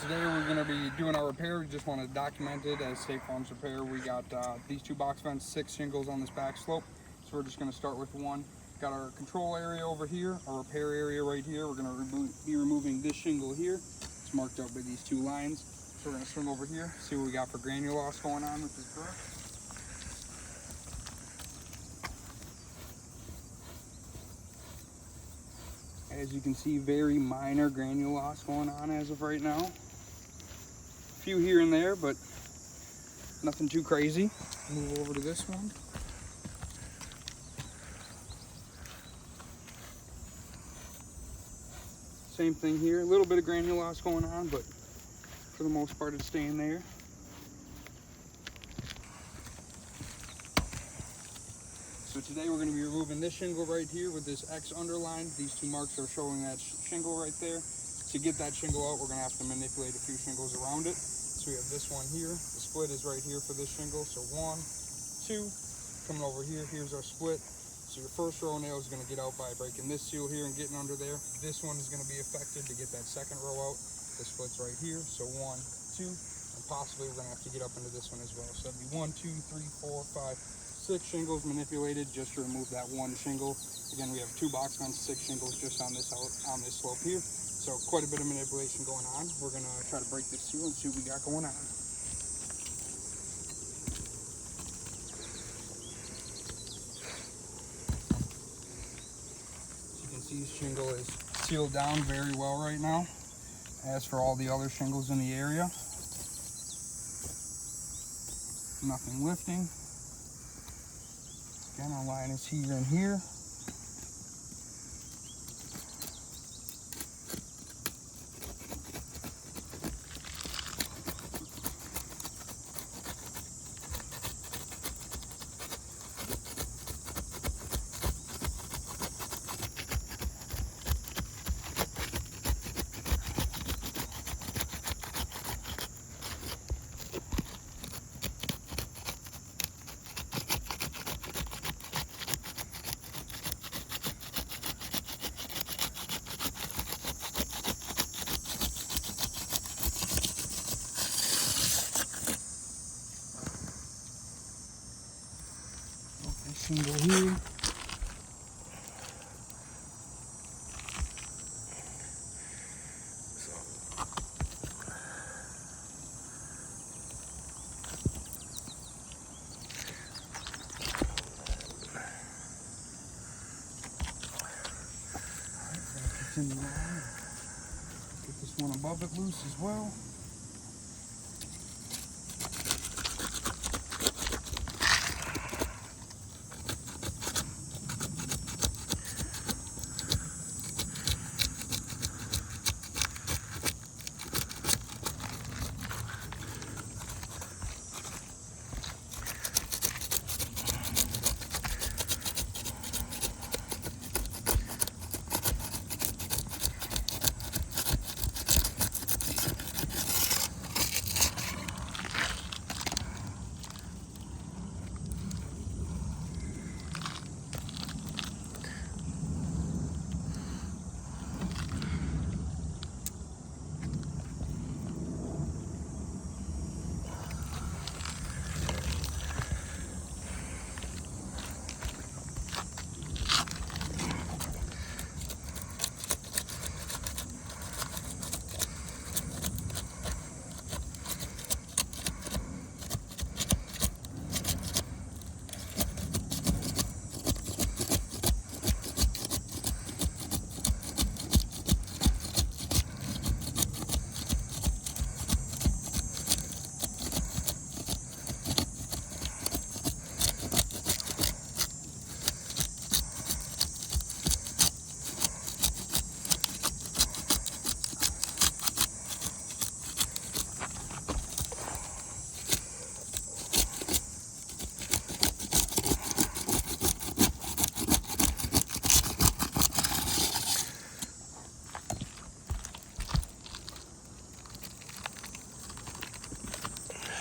Today we're going to be doing our repair. We just want to document it as State Farm's repair. We got these two box vents, 6 shingles on this back slope. So we're just going to start with one. Got our control area over here, our repair area right here. We're going to be removing this shingle here. It's marked out by these two lines. So we're going to swing over here, see what we got for granule loss going on with this brush. As you can see, very minor granule loss going on as of right now. A few here and there, but nothing too crazy. Move over to this one. Same thing here, a little bit of granule loss going on, but for the most part it's staying there. So today we're going to be removing this shingle right here with this X underlined. These two marks are showing that shingle right there. To get that shingle out, we're going to have to manipulate a few shingles around it. So we have this one here. The split is right here for this shingle. So 1, 2, coming over here, here's our split. So your first row nail is going to get out by breaking this seal here and getting under there. This one is going to be affected to get that second row out. The split's right here. So 1, 2, and possibly we're going to have to get up into this one as well. So that'd be 1, 2, 3, 4, 5, 6 shingles manipulated just to remove that one shingle. Again, we have 2 box vents, 6 shingles just on this slope here. So quite a bit of manipulation going on. We're gonna try to break this seal and see what we got going on. As you can see, this shingle is sealed down very well right now. As for all the other shingles in the area, nothing lifting. Again, our line is here and here. Shingle here. Continue on. Get this one above it loose as well.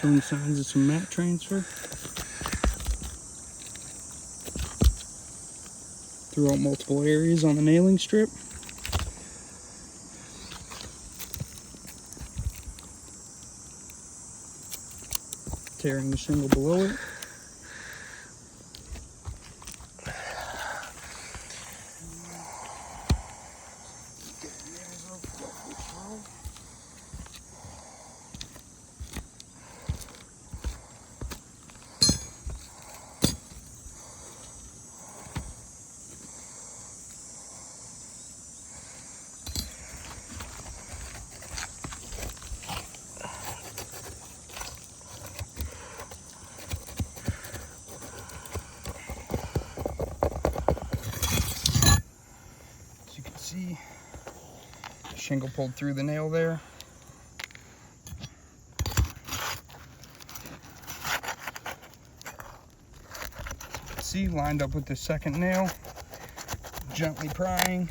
Showing signs of some mat transfer throughout multiple areas on the nailing strip. tearing the shingle below it. See, the shingle pulled through the nail there. See, lined up with the second nail, gently prying.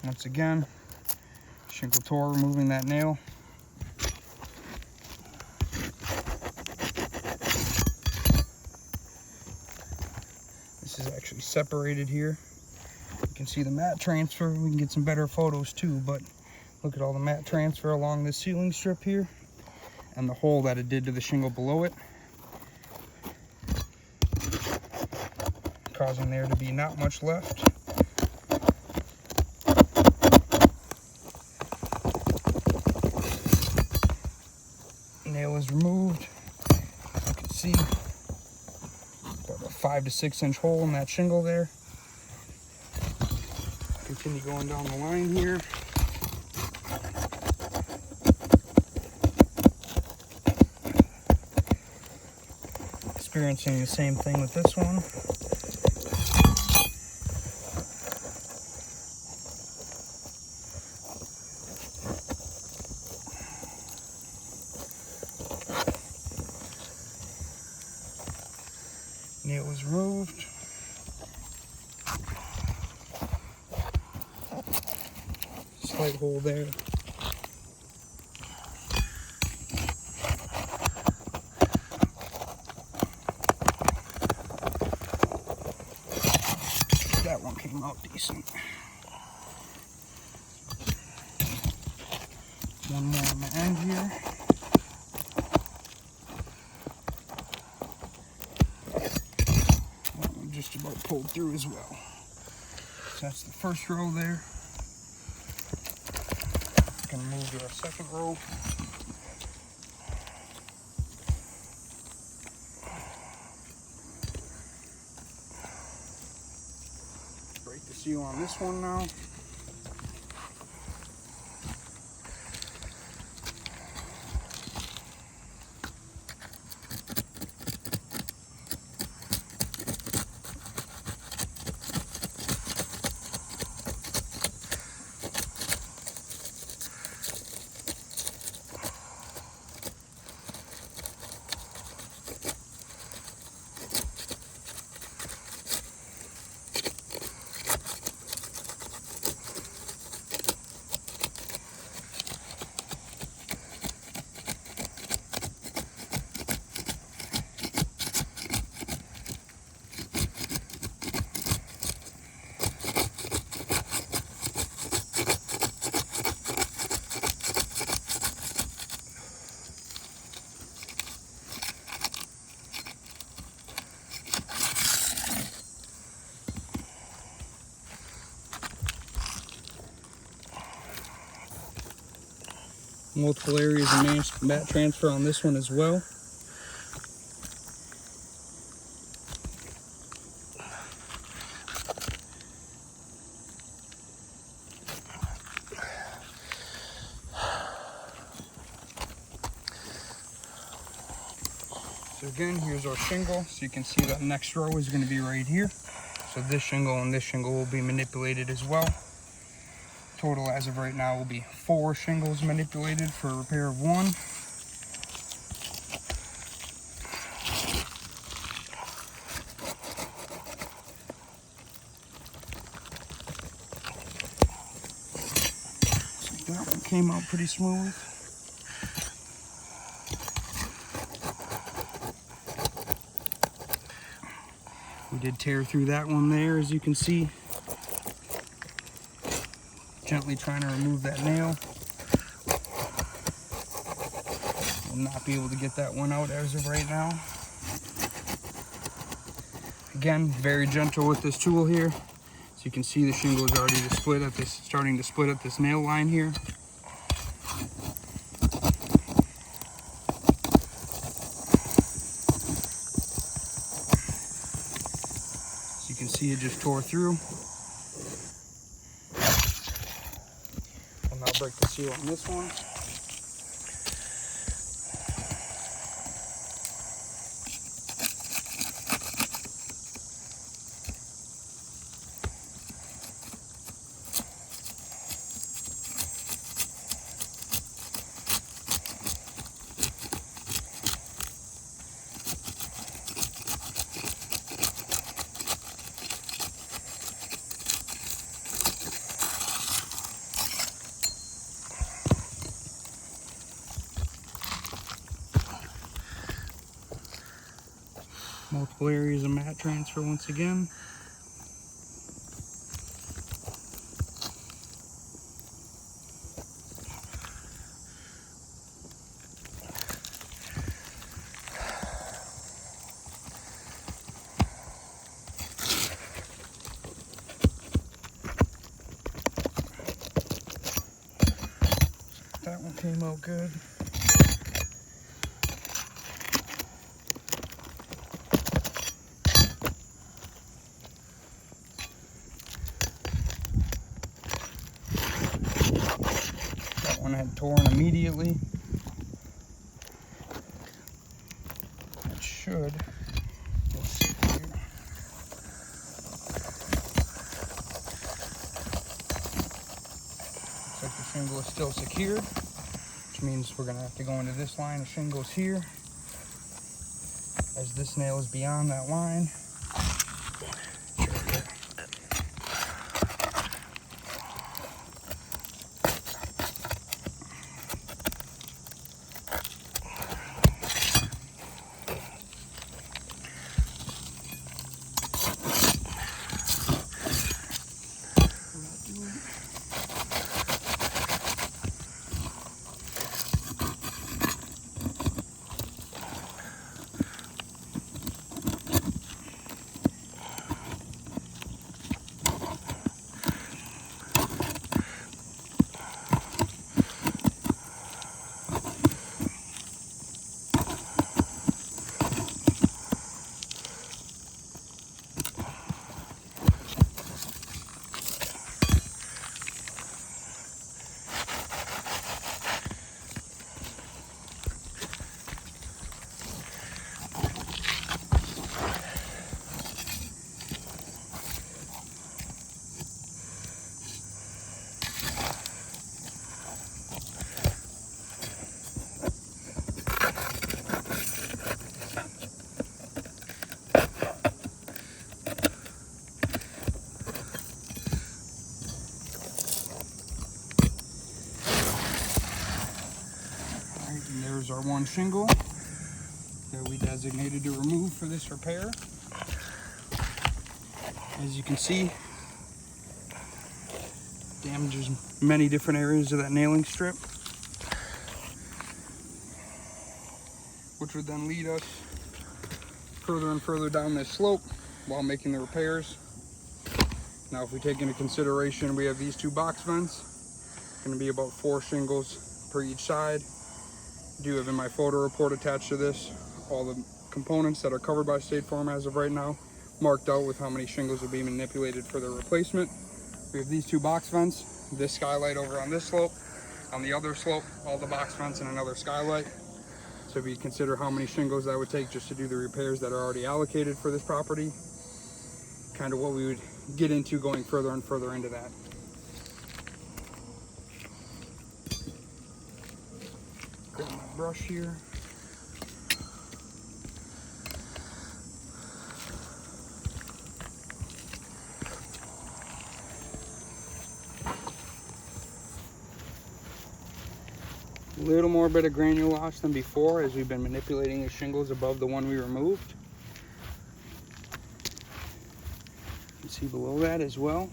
Once again, shingle tore, removing that nail. This is actually separated here. You can see the mat transfer. We can get some better photos too, but look at all the mat transfer along this ceiling strip here and the hole that it did to the shingle below it, causing there to be not much left. Nail is removed. You can see about a 5 to 6 inch hole in that shingle there. Continue going down the line here. Experiencing the same thing with this one. Nail was removed. Slight hole there. That one came out decent. One more on the end here. Just about pulled through as well. So that's the first row there. Gonna move to our second row. Break the seal on this one now. Multiple areas of mat transfer on this one as well. So again, here's our shingle. So you can see that next row is going to be right here. So this shingle and this shingle will be manipulated as well. Total as of right now will be 4 shingles manipulated for a repair of 1. So that one came out pretty smooth. did tear through that one there, as you can see. Gently trying to remove that nail. Will not be able to get that one out as of right now. Again, very gentle with this tool here. So you can see the shingle is already starting to split at this nail line here. So you can see it just tore through. I'll now break the seal on this one. Multiple areas of mat transfer once again. That one came out good. One had torn immediately. It should. We'll see here. Looks like the shingle is still secured, which means we're going to have to go into this line of shingles here, as this nail is beyond that line. And there's our one shingle that we designated to remove for this repair. As you can see, damages many different areas of that nailing strip, which would then lead us further and further down this slope while making the repairs. Now, if we take into consideration we have these two box vents, going to be about 4 shingles per each side. I do have in my photo report attached to this all the components that are covered by State Farm as of right now, marked out with how many shingles will be manipulated for their replacement. We have these two box vents, this skylight over on this slope, on the other slope, all the box vents and another skylight. So if you consider how many shingles that would take just to do the repairs that are already allocated for this property, kind of what we would get into going further and further into that. Grab my brush here. A little more bit of granulose than before, as we've been manipulating the shingles above the one we removed. see below that as well.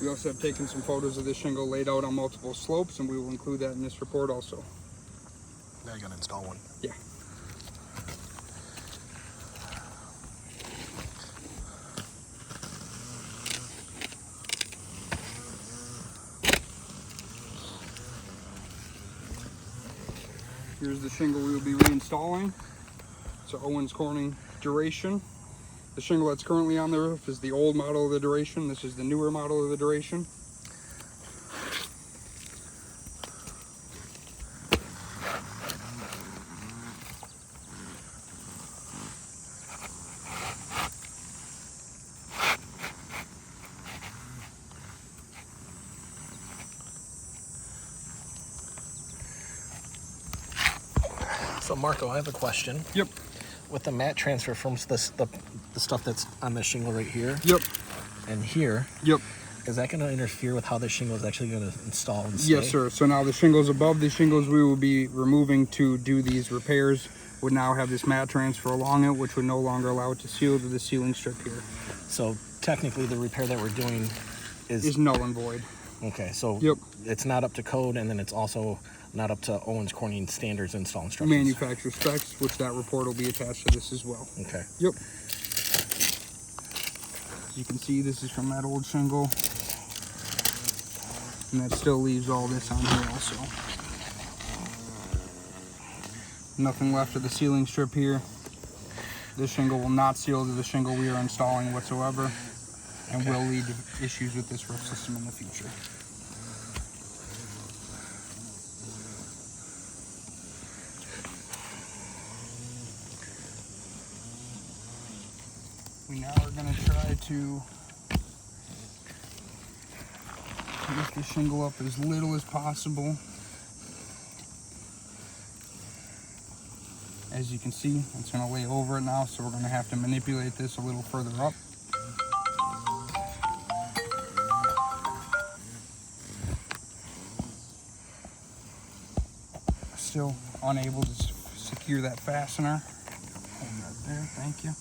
We also have taken some photos of this shingle laid out on multiple slopes, and we will include that in this report also. Now you're gonna install one. Yeah. Here's the shingle we will be reinstalling. It's an Owens Corning Duration. The shingle that's currently on the roof is the old model of the Duration. This is the newer model of the Duration. So Marco, I have a question. Yep. With the mat transfer from the stuff that's on the shingle right here. Yep. And here. Yep. Is that going to interfere with how the shingle is actually going to install and stay? Yes, sir. So now the shingles above the shingles we will be removing to do these repairs would now have this mat transfer along it, which would no longer allow it to seal to the ceiling strip here. So technically the repair that we're doing is null and void. Okay, so yep. It's not up to code, and then it's also not up to Owens Corning standards install instructions. Manufacturer specs, which that report will be attached to this as well. Okay. Yep. As you can see, this is from that old shingle. And that still leaves all this on here also. Nothing left of the ceiling strip here. This shingle will not seal to the shingle we are installing whatsoever, and will lead to issues with this roof system in the future. We now are going to try to lift the shingle up as little as possible. As you can see, it's going to lay over it now, so we're going to have to manipulate this a little further up. Still unable to secure that fastener. Hold that there, thank you.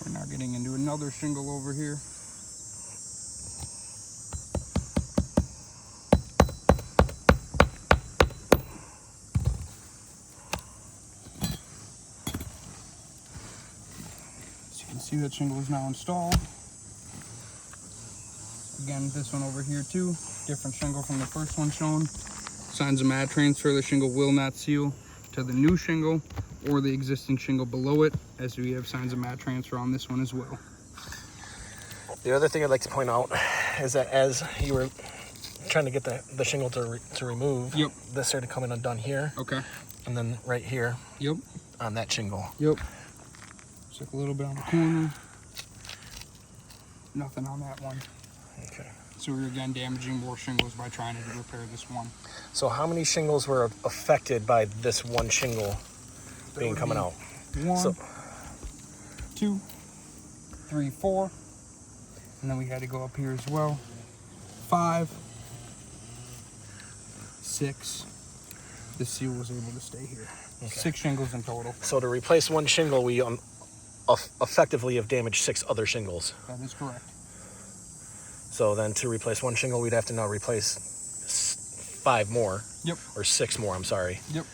We're now getting into another shingle over here. As you can see, that shingle is now installed. Again, this one over here too, different shingle from the first one shown. Signs of mat transfer, the shingle will not seal to the new shingle or the existing shingle below it, as we have signs of mat transfer on this one as well. The other thing I'd like to point out is that as you were trying to get the shingle to remove, yep, this started coming undone here. Okay. And then right here. Yep. On that shingle. Yep. Just like a little bit on the corner. Nothing on that one. Okay. So we're again damaging more shingles by trying to repair this one. So how many shingles were affected by this one shingle being coming out? 1, 2, 3, 4. And then we had to go up here as well. 5, 6. The seal was able to stay here. Okay. 6 shingles in total. So to replace one shingle, we effectively have damaged 6 other shingles. That is correct. So then to replace one shingle, we'd have to now replace 5 more. Yep. Or 6 more, I'm sorry. Yep.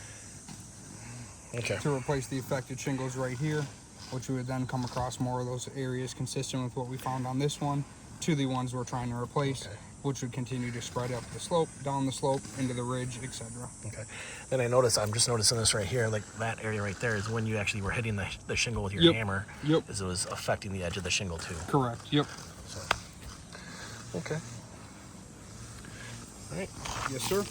Okay. To replace the affected shingles right here, which we would then come across more of those areas consistent with what we found on this one, to the ones we're trying to replace, which would continue to spread up the slope, down the slope, into the ridge, etc. Okay. Then I'm just noticing this right here, like that area right there is when you actually were hitting the shingle with your hammer. Yep. As it was affecting the edge of the shingle too. Correct. Yep. So, okay. All right. Yes, sir.